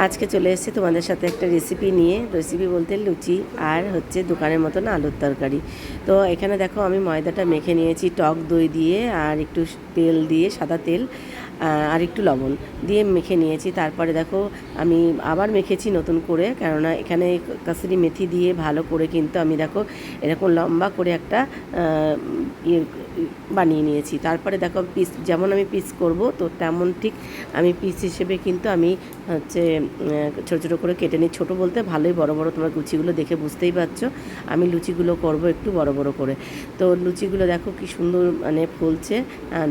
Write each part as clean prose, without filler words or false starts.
আজকে চলে এসেছি তোমাদের সাথে একটা রেসিপি নিয়ে। রেসিপি বলতে লুচি আর হচ্ছে দোকানের মতন আলুর তরকারি। তো এখানে দেখো আমি ময়দাটা মেখে নিয়েছি টক দই দিয়ে আর একটু তেল দিয়ে, সাদা তেল আর একটু লবণ দিয়ে মেখে নিয়েছি। তারপরে দেখো আমি আবার মেখেছি নতুন করে, কেননা এখানে কাসুরি মেথি দিয়ে ভালো করে কিন্তু আমি দেখো এরকম লম্বা করে একটা ইয়ে বানিয়ে নিয়েছি। তারপরে দেখো পিস যেমন আমি পিস করব তো তেমন ঠিক আমি পিস হিসেবে কিন্তু আমি হচ্ছে ছোটো ছোটো করে কেটে নিই। ছোটো বলতে ভালোই বড় বড়, তোমার লুচিগুলো দেখে বুঝতেই পারছো আমি লুচিগুলো করব একটু বড় বড় করে। তো লুচিগুলো দেখো কি সুন্দর মানে ফুলছে,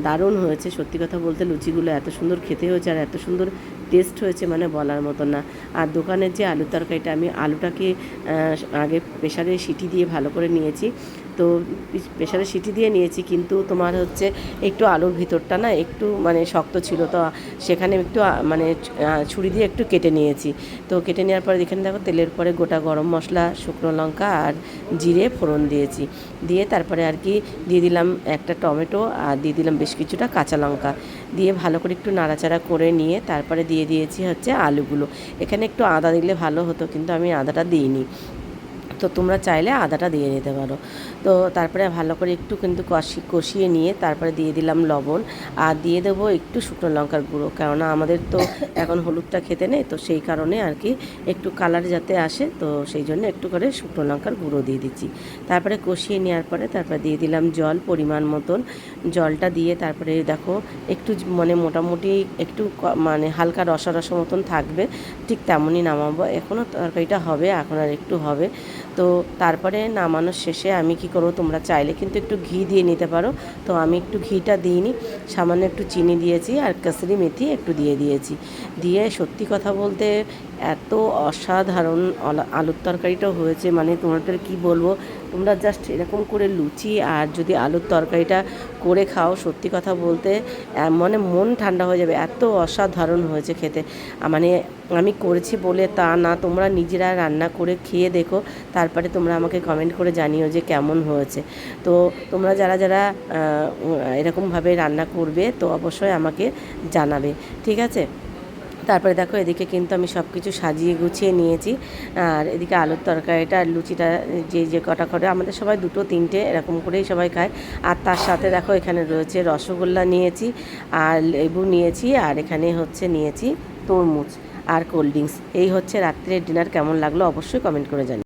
দারুণ হয়েছে। সত্যি কথা বলতে লুচিগুলো এত সুন্দর খেতে হয়েছে আর এত সুন্দর টেস্ট হয়েছে মানে বলার মতো না। আর দোকানের যে আলুর তরকারিটা, আমি আলুটাকে আগে প্রেশারে সিটি দিয়ে ভালো করে নিয়েছি। তো প্রেশারে সিটি দিয়ে নিয়েছি, কিন্তু তোমার হচ্ছে একটু আলুর ভিতরটা না একটু মানে শক্ত ছিল, তো সেখানে একটু মানে ছুরি দিয়ে একটু কেটে নিয়েছি। তো কেটে নেওয়ার পরে এখানে দেখো তেলের পরে গোটা গরম মশলা, শুকনো লঙ্কা আর জিরে ফোড়ন দিয়েছি। দিয়ে তারপরে আর কি দিয়ে দিলাম একটা টমেটো আর দিয়ে দিলাম বেশ কিছুটা কাঁচা লঙ্কা দিয়ে ভালো করে একটু নাড়াচাড়া করে নিয়ে তারপরে দিয়ে দিয়েছি হচ্ছে আলুগুলো। এখানে একটু আদা দিলে ভালো হতো, কিন্তু আমি আদাটা দিইনি। তো তোমরা চাইলে আদাটা দিয়ে নিতে পারো। তো তারপরে ভালো করে একটু কিন্তু কষিয়ে নিয়ে তারপরে দিয়ে দিলাম লবণ আর দিয়ে দেবো একটু শুকনো লঙ্কার গুঁড়ো, কেননা আমাদের তো এখন হলুদটা খেতে নেই, তো সেই কারণে আর কি একটু কালার যাতে আসে, তো সেই জন্য একটু করে শুকনো লঙ্কার গুঁড়ো দিয়ে দিচ্ছি। তারপরে কষিয়ে নেওয়ার পরে তারপরে দিয়ে দিলাম জল পরিমাণ মতন। জলটা দিয়ে তারপরে দেখো একটু মানে মোটামুটি একটু মানে হালকা রসা রসা মতন থাকবে, ঠিক তেমনই নামাবো। এখনও তরকারিটা হবে, এখন আর একটু হবে। তো তারপরে নামানোর শেষে আমি কি করব, তোমরা চাইলে কিন্তু একটু ঘি দিয়ে নিতে পারো। তো আমি একটু ঘিটা দিইনি, সামান্য একটু চিনি দিয়েছি আর কাসুরি মেথি একটু দিয়ে দিয়েছি। দিয়ে সত্যি কথা বলতে এত অসাধারণ আলুর তরকারিটাও হয়েছে, মানে তোমাদের কি বলবো। তোমরা জাস্ট এরকম করে লুচি আর যদি আলুর তরকারিটা করে খাও, সত্যি কথা বলতে মানে মন ঠান্ডা হয়ে যাবে, এত অসাধারণ হয়েছে খেতে। মানে আমি করেছি বলে তা না, তোমরা নিজেরা রান্না করে খেয়ে দেখো, তারপরে তোমরা আমাকে কমেন্ট করে জানিও যে কেমন হয়েছে। তো তোমরা যারা যারা এরকমভাবে রান্না করবে তো অবশ্যই আমাকে জানাবে, ঠিক আছে। তারপরে দেখো এদিকে কিন্তু আমি সব কিছু সাজিয়ে গুছিয়ে নিয়েছি, আর এদিকে আলুর তরকারিটা আর লুচিটা যে কটা করে আমাদের সবাই দুটো তিনটে এরকম করেই সবাই খায়। আর তার সাথে দেখো এখানে রয়েছে রসগোল্লা নিয়েছি আর লেবু নিয়েছি আর এখানে হচ্ছে নিয়েছি তরমুজ আর কোল্ড ড্রিঙ্কস। এই হচ্ছে রাত্রের ডিনার। কেমন লাগলো অবশ্যই কমেন্ট করে জানিও।